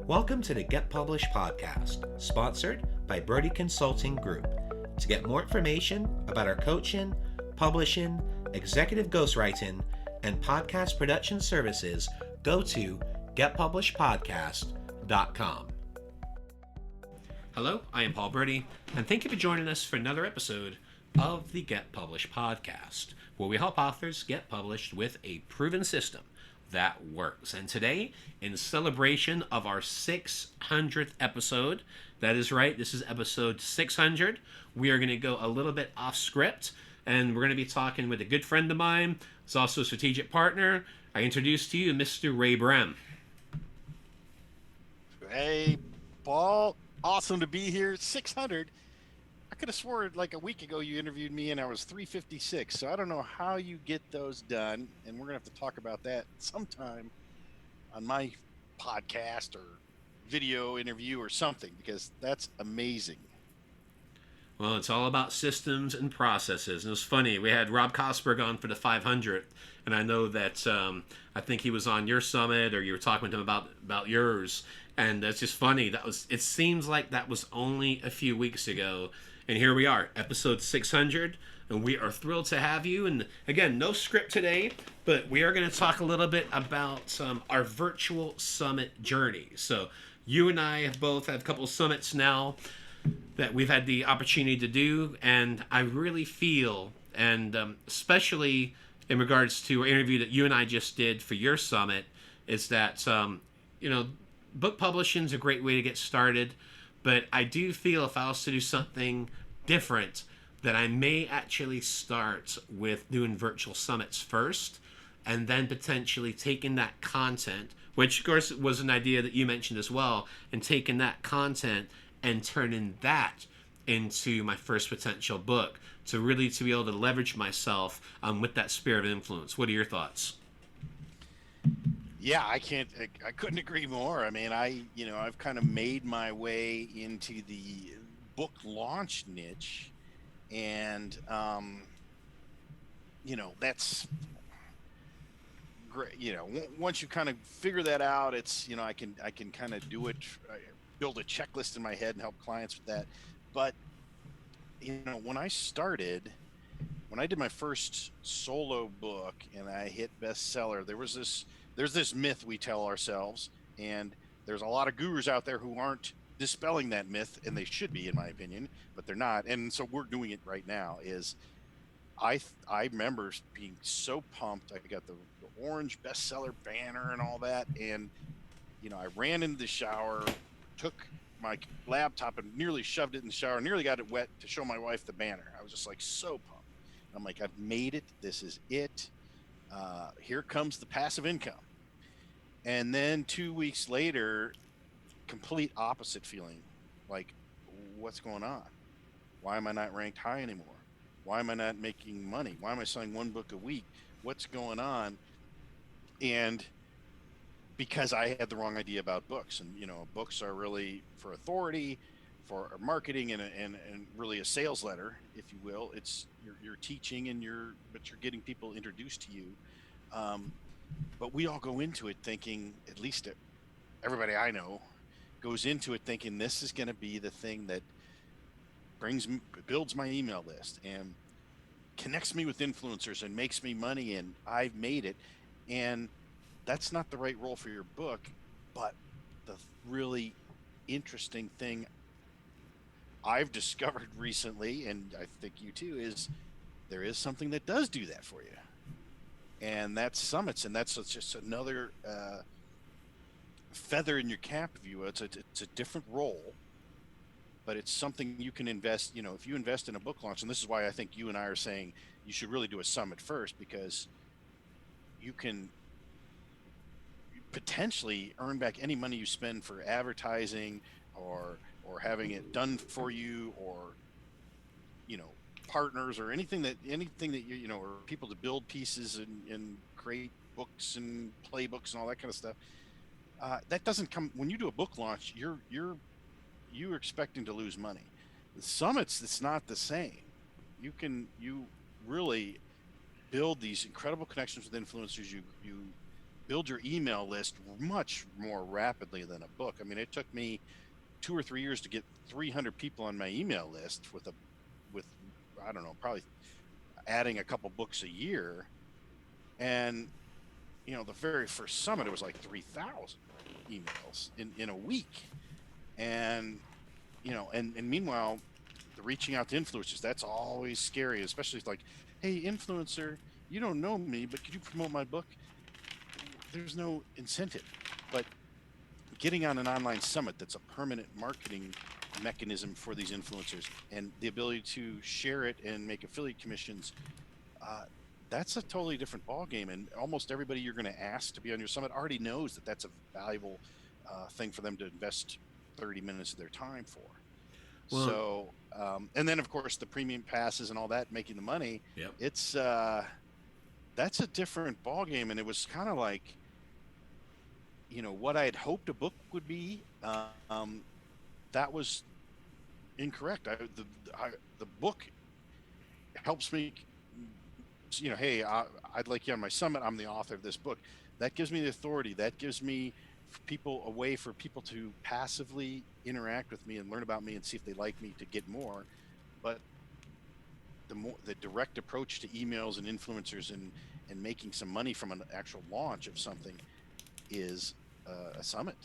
Welcome to the Get Published podcast, sponsored by Brodie Consulting Group. To get more information about our coaching, publishing, executive ghostwriting, and podcast production services, go to getpublishedpodcast.com. Hello, I am Paul Brodie, and thank you for joining us for another episode of the Get Published podcast, where we help authors get published with a proven system that works. And today, in celebration of our 600th episode, that is right, this is episode 600, we are going to go a little bit off script, and we're going to be talking with a good friend of mine. He's also a strategic partner. I introduce to you Mr. Ray Brehm. Hey, Paul. Awesome to be here. 600. I could have sworn like a week ago you interviewed me and I was 356. So I don't know how you get those done. And we're going to have to talk about that sometime on my podcast or video interview or something, because that's amazing. Well, it's all about systems and processes. And it was funny, we had Rob Kosberg on for the 500th, and I know that I think he was on your summit, or you were talking with him about yours. And that's just funny. It seems like that was only a few weeks ago. And here we are, episode 600, and we are thrilled to have you. And again, no script today, but we are going to talk a little bit about our virtual summit journey. So you and I have both had a couple of summits now that we've had the opportunity to do, and I really feel, and especially in regards to our interview that you and I just did for your summit, is that, book publishing is a great way to get started. But I do feel if I was to do something different, that I may actually start with doing virtual summits first, and then potentially taking that content, which of course was an idea that you mentioned as well, and taking that content and turning that into my first potential book, to be able to leverage myself with that sphere of influence. What are your thoughts? Yeah, I couldn't agree more. I mean, I've kind of made my way into the book launch niche, and, that's great. Once you kind of figure that out, it's, I can kind of do it, build a checklist in my head and help clients with that. But, when I did my first solo book and I hit bestseller, there's this myth we tell ourselves, and there's a lot of gurus out there who aren't dispelling that myth, and they should be, in my opinion, but they're not. And so we're doing it right now. I remember being so pumped. I got the orange bestseller banner and all that, and I ran into the shower, took my laptop and nearly shoved it in the shower, nearly got it wet to show my wife the banner. I was just like so pumped. I'm like, I've made it. This is it. Here comes the passive income. And then 2 weeks later, complete opposite feeling. Like, what's going on? Why am I not ranked high anymore? Why am I not making money? Why am I selling one book a week? What's going on? And because I had the wrong idea about books. And, books are really for authority, for marketing, and really a sales letter, if you will. It's you're teaching, but you're getting people introduced to you. But we all go into it thinking, at least everybody I know goes into it thinking this is going to be the thing that builds my email list and connects me with influencers and makes me money, and I've made it. And that's not the right role for your book. But the really interesting thing I've discovered recently, and I think you too, is there is something that does do that for you. And that's summits, and that's just another feather in your cap, if you will. It's a different role, but it's something you can invest. If you invest in a book launch, and this is why I think you and I are saying you should really do a summit first, because you can potentially earn back any money you spend for advertising or having it done for you, or partners, or anything that or people to build pieces and create books and playbooks and all that kind of stuff. That doesn't come when you do a book launch. You're expecting to lose money. The summits, it's not the same. You really build these incredible connections with influencers. You build your email list much more rapidly than a book. I mean, it took me 2 or 3 years to get 300 people on my email list with I don't know, probably adding a couple books a year. And the very first summit, it was like 3,000 emails in a week. And and meanwhile, the reaching out to influencers, that's always scary, especially like, hey, influencer, you don't know me, but could you promote my book? There's no incentive. But getting on an online summit that's a permanent marketing mechanism for these influencers and the ability to share it and make affiliate commissions, uh, that's a totally different ballgame. And almost everybody you're going to ask to be on your summit already knows that that's a valuable thing for them to invest 30 minutes of their time for. Well, So, and then of course the premium passes and all that, making the money. yep. It's that's a different ballgame, and it was kind of like, what I had hoped a book would be. That was incorrect. The book helps me. Hey, I'd like you on my summit. I'm the author of this book. That gives me the authority. That gives me a way for people to passively interact with me and learn about me and see if they like me to get more. But the direct approach to emails and influencers and making some money from an actual launch of something is a summit.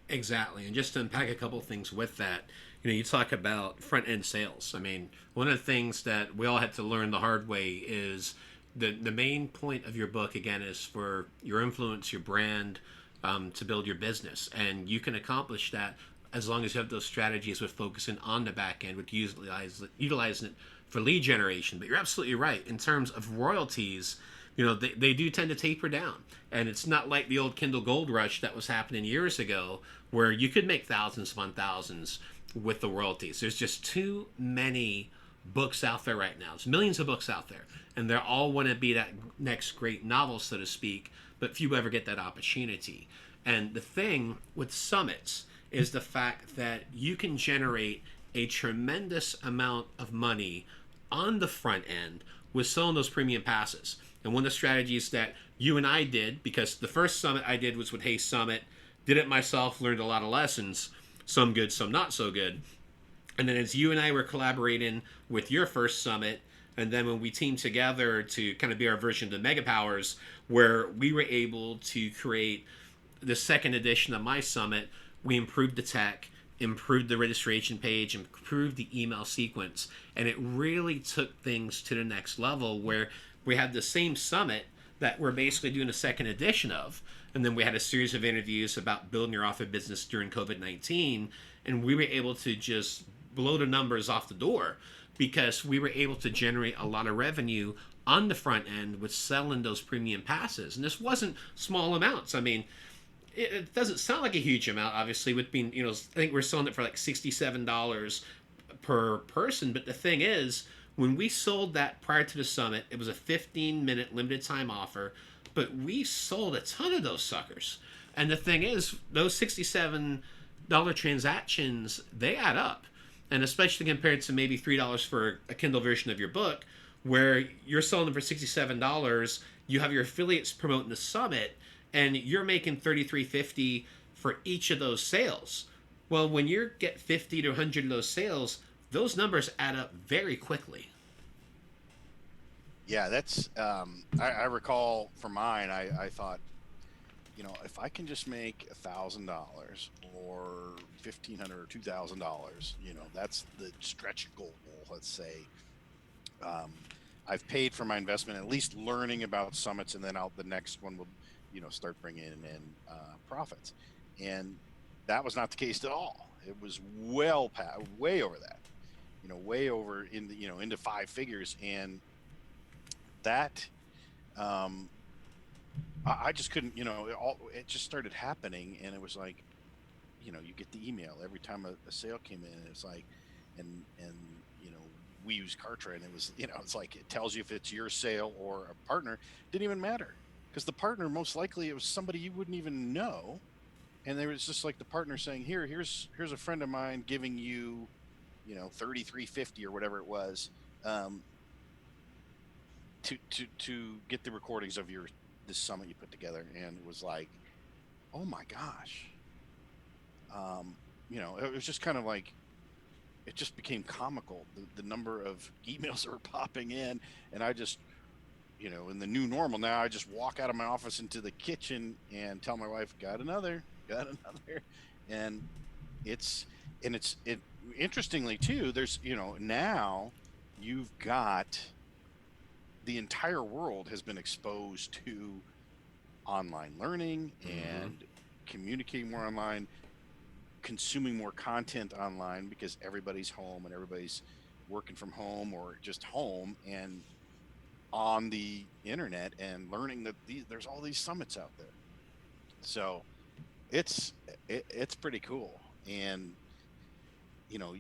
Exactly. And just to unpack a couple of things with that, you talk about front end sales. I mean, one of the things that we all had to learn the hard way is the main point of your book, again, is for your influence, your brand, to build your business. And you can accomplish that as long as you have those strategies with focusing on the back end, with utilizing it for lead generation. But you're absolutely right. In terms of royalties, they do tend to taper down. And it's not like the old Kindle Gold Rush that was happening years ago, where you could make thousands upon thousands with the royalties. There's just too many books out there right now. There's millions of books out there, and they all want to be that next great novel, so to speak, but few ever get that opportunity. And the thing with summits is the fact that you can generate a tremendous amount of money on the front end with selling those premium passes. And one of the strategies that you and I did, because the first summit I did was with Hey Summit, did it myself, learned a lot of lessons, some good, some not so good. And then as you and I were collaborating with your first summit, and then when we teamed together to kind of be our version of the Mega Powers, where we were able to create the second edition of my summit, we improved the tech, improved the registration page, improved the email sequence, and it really took things to the next level, where we had the same summit that we're basically doing a second edition of, and then we had a series of interviews about building your author business during COVID-19, and we were able to just blow the numbers off the door because we were able to generate a lot of revenue on the front end with selling those premium passes. And this wasn't small amounts. I mean, it doesn't sound like a huge amount, obviously, with being, I think we're selling it for like $67 per person. But the thing is, when we sold that prior to the summit, it was a 15-minute limited time offer, but we sold a ton of those suckers. And the thing is, those $67 transactions, they add up. And especially compared to maybe $3 for a Kindle version of your book, where you're selling them for $67, you have your affiliates promoting the summit, and you're making $33.50 for each of those sales. Well, when you get 50 to 100 of those sales, those numbers add up very quickly. Yeah, that's I recall for mine, I thought, if I can just make $1,000 or $1,500 or $2,000, that's the stretch goal, let's say. I've paid for my investment, at least learning about summits, and then the next one will, start bringing in profits. And that was not the case at all. It was way over that, way over into five figures. And that, I just couldn't, it just started happening. And it was like, you get the email every time a sale came in. It's like, and we use Kartra, and it was, it's like, it tells you if it's your sale or a partner. Didn't even matter, because the partner, most likely it was somebody you wouldn't even know. And there was just like the partner saying, here's a friend of mine giving you, $33.50 or whatever it was, to get the recordings of your this summit you put together, and it was like, oh my gosh. Um, it was just kind of like, it just became comical, the number of emails that were popping in. And I just, in the new normal now, I just walk out of my office into the kitchen and tell my wife, got another. And it's, it, interestingly too, there's, now you've got the entire world has been exposed to online learning Mm-hmm. and communicating more online, consuming more content online because everybody's home and everybody's working from home or just home and on the internet and learning that there's all these summits out there. So it's it's pretty cool. And you know,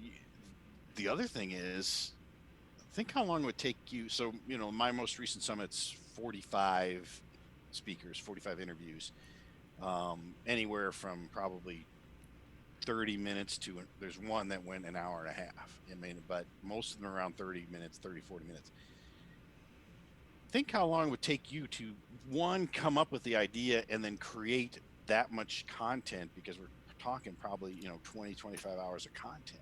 the other thing is, think how long it would take you. So my most recent summit's 45 speakers, 45 interviews, anywhere from probably 30 minutes to, there's one that went an hour and a half. I mean, but most of them around 30 minutes, 30, 40 minutes. Think how long it would take you to, one, come up with the idea and then create that much content, because we're talking probably, 20, 25 hours of content.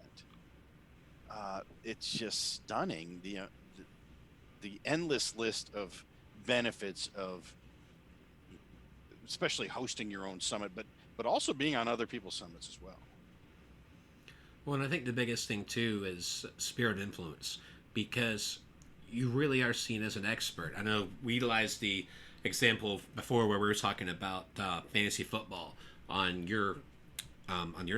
It's just stunning. The endless list of benefits of, especially hosting your own summit, but also being on other people's summits as well. Well, and I think the biggest thing too is spirit of influence, because you really are seen as an expert. I know we utilized the example before where we were talking about fantasy football on your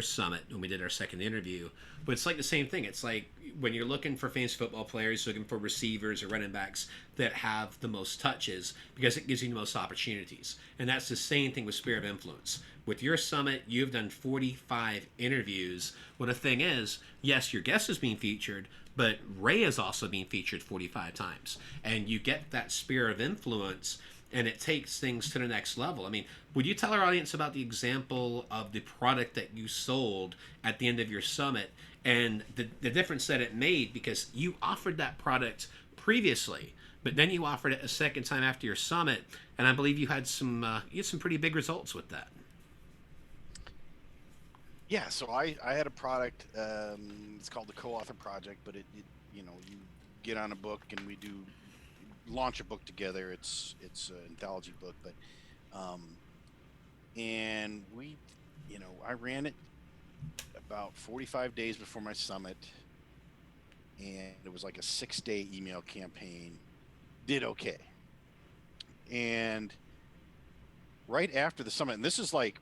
summit when we did our second interview. But it's like the same thing. It's like when you're looking for fantasy football players, looking for receivers or running backs that have the most touches, because it gives you the most opportunities. And that's the same thing with Sphere of Influence. With your summit, you've done 45 interviews. Well, the thing is, yes, your guest is being featured, but Ray is also being featured 45 times. And you get that Sphere of Influence, and it takes things to the next level. I mean, would you tell our audience about the example of the product that you sold at the end of your summit and the difference that it made, because you offered that product previously, but then you offered it a second time after your summit, and I believe you had some pretty big results with that. Yeah, so I had a product. It's called the Co-Author Project, but you get on a book and we do launch a book together. It's an anthology book, but um, and I ran it about 45 days before my summit, and it was like a 6-day email campaign. Did okay, and right after the summit, and this is like,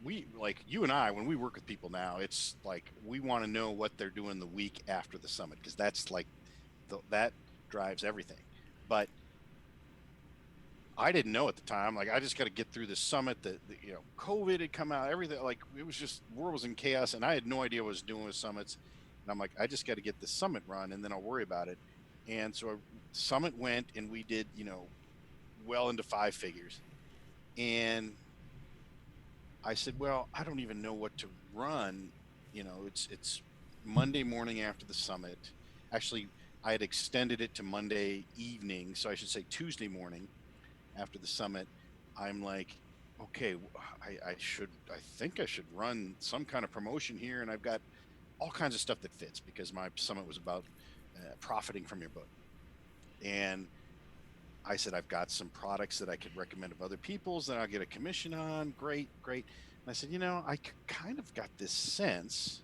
you and I, when we work with people now, it's like we want to know what they're doing the week after the summit, because that's like that drives everything. But I didn't know at the time. Like, I just got to get through this summit. COVID had come out, everything. Like, it was just, world was in chaos, and I had no idea what I was doing with summits. And I'm like, I just got to get this summit run, and then I'll worry about it. And so summit went, and we did, well into 5 figures. And I said, well, I don't even know what to run. It's Monday morning after the summit. Actually, I had extended it to Monday evening, so I should say Tuesday morning after the summit. I'm like, okay, I think I should run some kind of promotion here, and I've got all kinds of stuff that fits, because my summit was about profiting from your book. And I said, I've got some products that I could recommend of other people's that I'll get a commission on. Great, great. And I said, I kind of got this sense,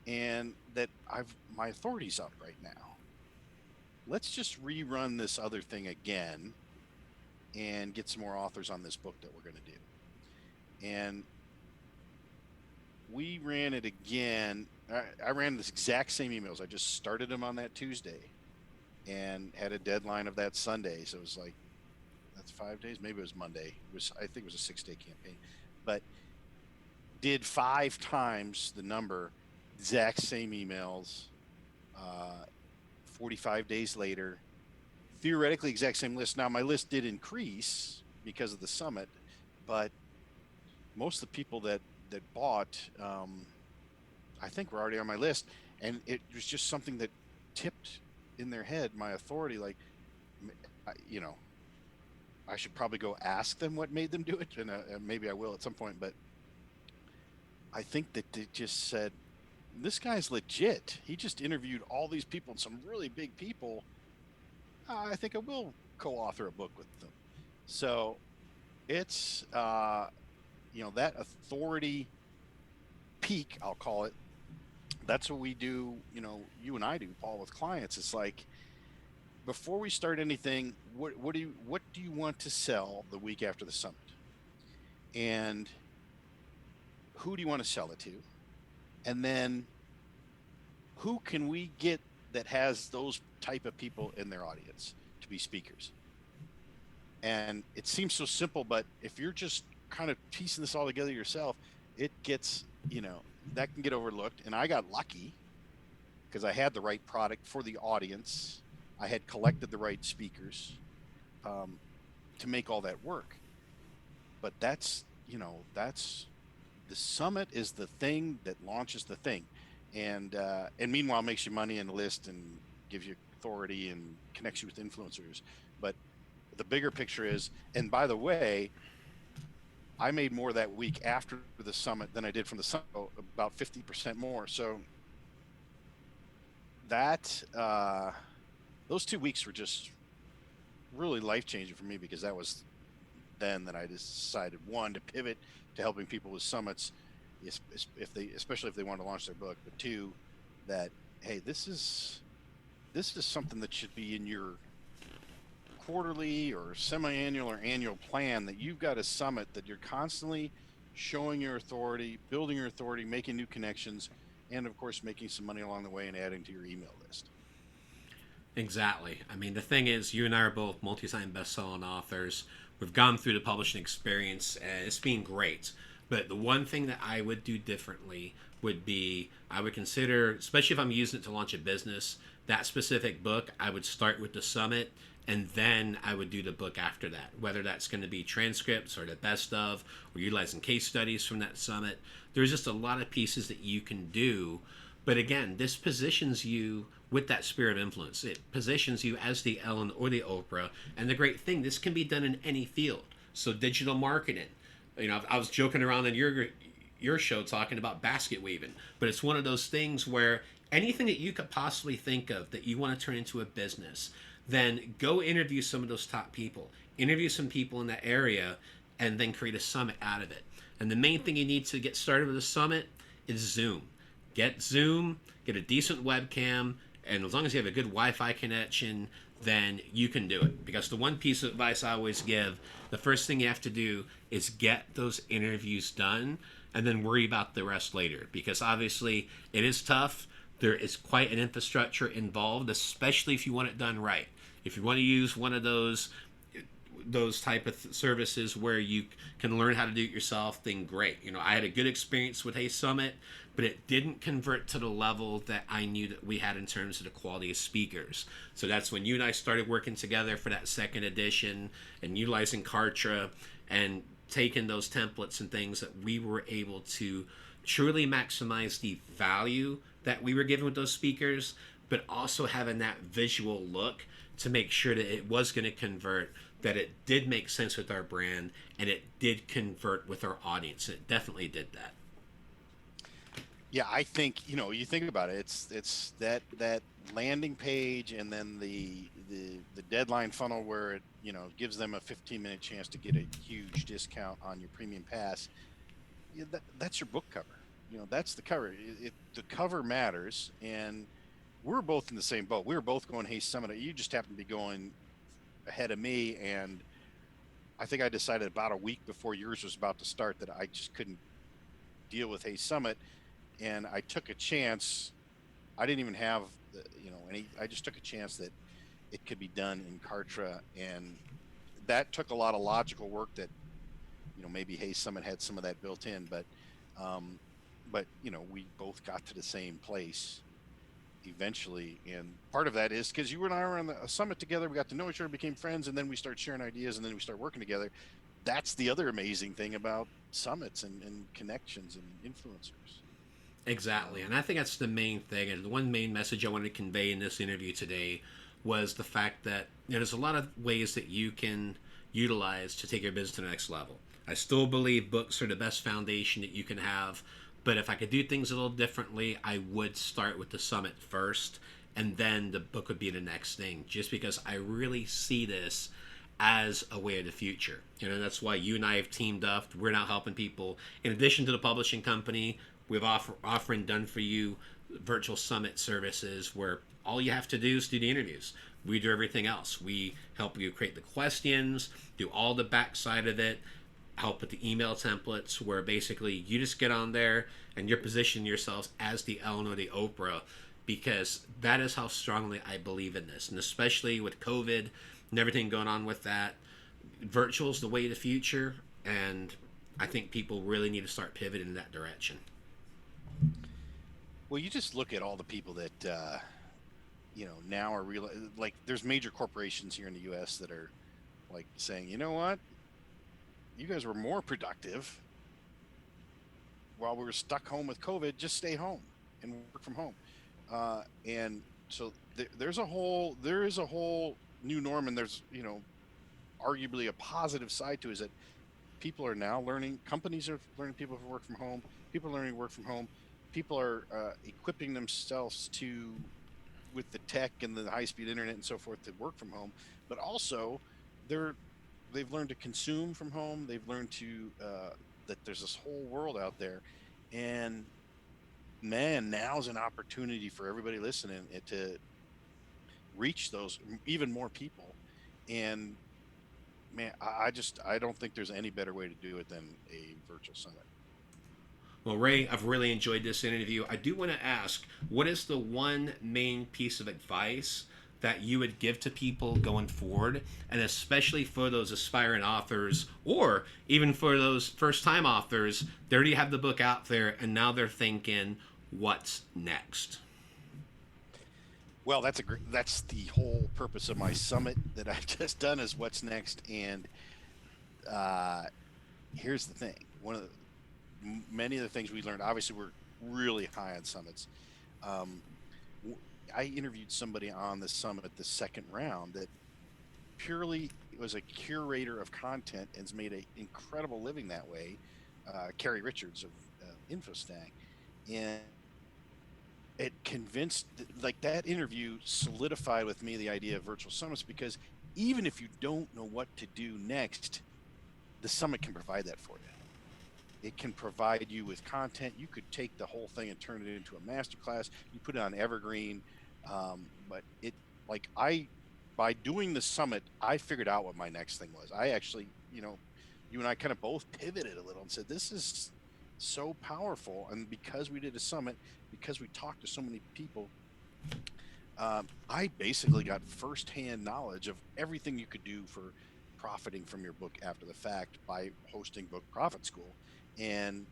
and that my authority's up right now. Let's just rerun this other thing again and get some more authors on this book that we're going to do. And we ran it again. I ran this exact same emails. I just started them on that Tuesday and had a deadline of that Sunday. So it was like, that's 5 days. Maybe it was Monday. I think it was a 6-day campaign, but did 5 times the number, exact same emails. 45 days later, theoretically exact same list. Now my list did increase because of the summit, but most of the people that bought, I think, were already on my list, and it was just something that tipped in their head my authority. Like, I should probably go ask them what made them do it, and maybe I will at some point. But I think that they just said, this guy's legit. He just interviewed all these people and some really big people. I think I will co-author a book with them. So it's that authority peak, I'll call it. That's what we do. You and I do, Paul, with clients. It's like, before we start anything, what do you want to sell the week after the summit, and who do you want to sell it to, and then who can we get that has those type of people in their audience to be speakers. And it seems so simple, but if you're just kind of piecing this all together yourself, it gets, that can get overlooked. And I got lucky because I had the right product for the audience. I had collected the right speakers to make all that work. But that's the summit is the thing that launches the thing. And meanwhile makes you money and list and gives you authority and connects you with influencers. But the bigger picture is, and by the way, I made more that week after the summit than I did from the summit, about 50% more. So that those 2 weeks were just really life-changing for me, because that was then that I decided, one, to pivot to helping people with summits, especially if they want to launch their book, but two, that, hey, this is something that should be in your quarterly or semi-annual or annual plan, that you've got a summit that you're constantly showing your authority, building your authority, making new connections, and of course making some money along the way and adding to your email list. Exactly. I mean, the thing is, you and I are both multi-time best-selling authors. We've gone through the publishing experience, and it's been great. But the one thing that I would do differently would be, I would consider, especially if I'm using it to launch a business, that specific book, I would start with the summit, and then I would do the book after that, whether that's going to be transcripts or the best of, or utilizing case studies from that summit. There's just a lot of pieces that you can do. But again, this positions you with that sphere of influence. It positions you as the Ellen or the Oprah. And the great thing, this can be done in any field. So digital marketing. I was joking around in your show talking about basket weaving, but it's one of those things where anything that you could possibly think of that you want to turn into a business, then go interview some of those top people, interview some people in that area, and then create a summit out of it. And the main thing you need to get started with a summit is Zoom. Get Zoom, get a decent webcam, and as long as you have a good Wi-Fi connection, then you can do it. Because the one piece of advice I always give, the first thing you have to do is get those interviews done, and then worry about the rest later. Because obviously it is tough. There is quite an infrastructure involved, especially if you want it done right. If you want to use one of those type of services where you can learn how to do it yourself, then great. I had a good experience with Hey Summit, but it didn't convert to the level that I knew that we had in terms of the quality of speakers. So that's when you and I started working together for that second edition and utilizing Kartra and taking those templates and things, that we were able to truly maximize the value that we were given with those speakers, but also having that visual look to make sure that it was going to convert, that it did make sense with our brand, and it did convert with our audience. It definitely did that. Yeah, I think, you think about it, it's that landing page, and then the deadline funnel where it, gives them a 15-minute chance to get a huge discount on your premium pass. That's your book cover. That's the cover. The cover matters, and we're both in the same boat. We were both going Hey Summit. You just happened to be going ahead of me, and I think I decided about a week before yours was about to start that I just couldn't deal with Hey Summit, and I took a chance. I didn't even have I just took a chance that it could be done in Kartra, and that took a lot of logical work that maybe Hey Summit had some of that built in, but we both got to the same place eventually. And part of that is because you and I were on a summit together, we got to know each other, became friends, and then we started sharing ideas, and then we started working together. That's the other amazing thing about summits and connections and influencers. Exactly. And I think that's the main thing. And the one main message I wanted to convey in this interview today was the fact that there's a lot of ways that you can utilize to take your business to the next level. I still believe books are the best foundation that you can have, but if I could do things a little differently, I would start with the summit first, and then the book would be the next thing, just because I really see this as a way of the future. That's why you and I have teamed up. We're now helping people. In addition to the publishing company, we've offering done for you virtual summit services where all you have to do is do the interviews. We do everything else. We help you create the questions, do all the backside of it, help with the email templates where basically you just get on there and you're positioning yourselves as the Ellen or the Oprah, because that is how strongly I believe in this. And especially with COVID and everything going on with that, virtual is the way of the future, and I think people really need to start pivoting in that direction. Well, you just look at all the people that now are real. Like, there's major corporations here in the U.S. that are like saying, you know what, you guys were more productive while we were stuck home with COVID. Just stay home and work from home. And so there is a whole new norm, and there's arguably a positive side to it, is that people are now learning. Companies are learning people to work from home. People are learning to work from home. People are equipping themselves with the tech and the high-speed internet and so forth to work from home. But also, they've learned to consume from home. They've learned to that there's this whole world out there, and man, now's an opportunity for everybody listening to reach those even more people. And man, I don't think there's any better way to do it than a virtual summit. Well, Ray, I've really enjoyed this interview. I do want to ask, what is the one main piece of advice that you would give to people going forward, and especially for those aspiring authors, or even for those first-time authors? They already have the book out there, and now they're thinking, what's next? Well, that's the whole purpose of my summit that I've just done, is what's next. And here's the thing. Many of the things we learned, obviously we're really high on summits. I interviewed somebody on the summit, the second round, that purely was a curator of content and has made an incredible living that way. Carrie Richards of InfoStack. And it convinced, like, that interview solidified with me the idea of virtual summits, because even if you don't know what to do next, the summit can provide that for you. It can provide you with content. You could take the whole thing and turn it into a masterclass. You put it on Evergreen. But by doing the summit, I figured out what my next thing was. I actually, you and I kind of both pivoted a little and said, this is so powerful. And because we did a summit, because we talked to so many people, I basically got firsthand knowledge of everything you could do for profiting from your book after the fact by hosting Book Profit School. And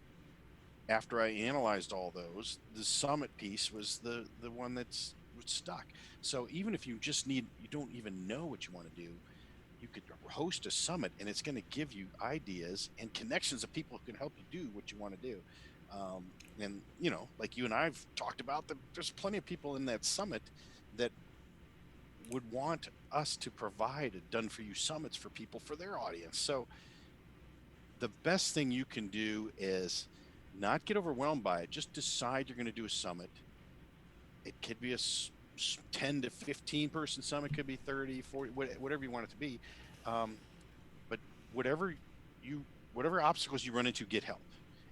after I analyzed all those, the summit piece was the one that's stuck. So even if you don't even know what you want to do, you could host a summit, and it's going to give you ideas and connections of people who can help you do what you want to do. And like you and I've talked about, there's plenty of people in that summit that would want us to provide done-for-you summits for people, for their audience. So the best thing you can do is not get overwhelmed by it. Just decide you're going to do a summit. It could be a 10 to 15 person summit, could be 30, 40, whatever you want it to be. But whatever obstacles you run into, get help,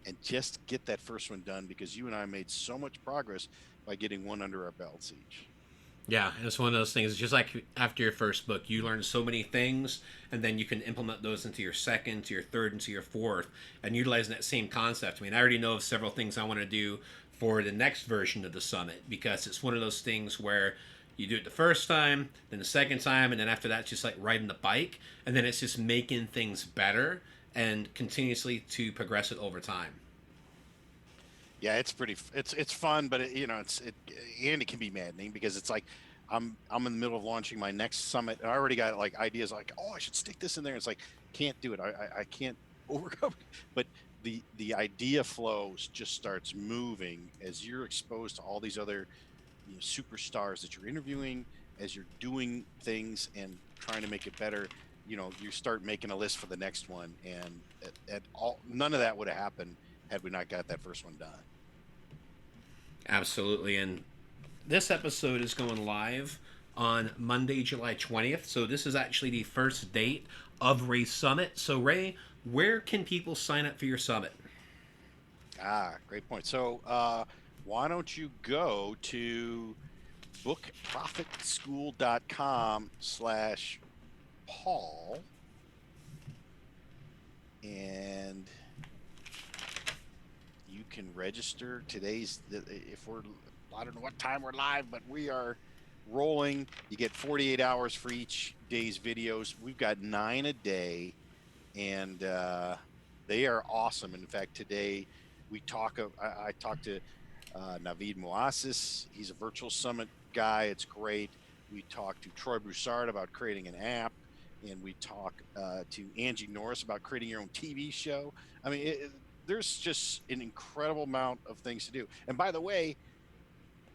and just get that first one done, because you and I made so much progress by getting one under our belts each. Yeah, and it's one of those things. It's just like after your first book, you learn so many things, and then you can implement those into your second, to your third, and to your fourth, and utilizing that same concept. I mean, I already know of several things I want to do for the next version of the summit, because it's one of those things where you do it the first time, then the second time, and then after that, it's just like riding the bike, and then it's just making things better and continuously to progress it over time. Yeah, it's fun, but and it can be maddening, because it's like I'm in the middle of launching my next summit, and I already got like ideas like, oh, I should stick this in there. It's like, can't do it. I can't overcome. But the idea flows just starts moving as you're exposed to all these other superstars that you're interviewing, as you're doing things and trying to make it better. you start making a list for the next one, and none of that would have happened had we not got that first one done. Absolutely. And this episode is going live on Monday, July 20th. So this is actually the first date of Ray's Summit. So Ray, where can people sign up for your summit? Great point. So why don't you go to bookprofitschool.com/Paul, and you can register. I don't know what time we're live, but we are rolling. You get 48 hours for each day's videos. We've got 9 a day, and they are awesome. In fact, today I talked to Navid Moasis. He's a virtual summit guy. It's great. We talked to Troy Broussard about creating an app, and we talk to Angie Norris about creating your own TV show. I mean, there's just an incredible amount of things to do. And by the way,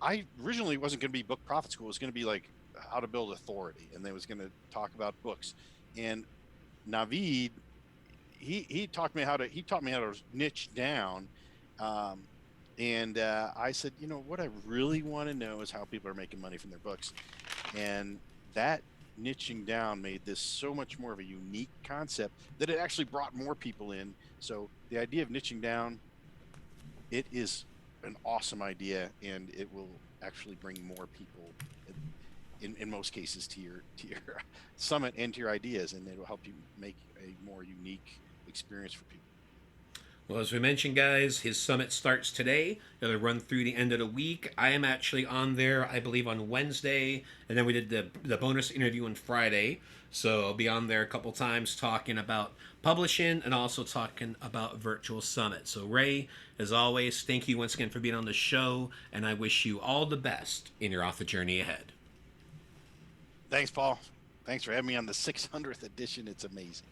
I originally wasn't going to be Book Profit School. It was going to be like how to build authority, and they was going to talk about books. And Navid, he taught me how to niche down. And I said, what I really want to know is how people are making money from their books. And that niching down made this so much more of a unique concept that it actually brought more people in. So the idea of niching down, it is an awesome idea, and it will actually bring more people in most cases to your summit and to your ideas, and it will help you make a more unique experience for people. Well, as we mentioned, guys, his summit starts today. It'll run through the end of the week. I am actually on there, I believe, on Wednesday, and then we did the bonus interview on Friday. So I'll be on there a couple times talking about publishing and also talking about virtual summit. So Ray, as always, thank you once again for being on the show, and I wish you all the best in your author journey ahead. Thanks, Paul. Thanks for having me on the 600th edition. It's amazing.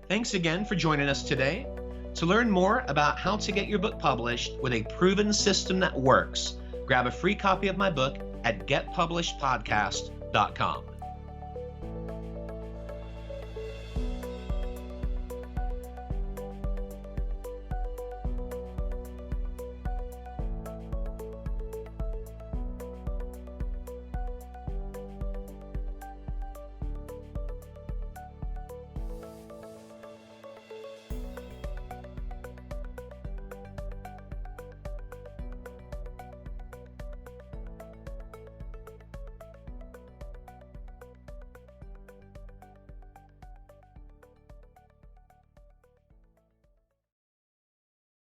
Thanks again for joining us today. To learn more about how to get your book published with a proven system that works, grab a free copy of my book at getpublishedpodcast.com.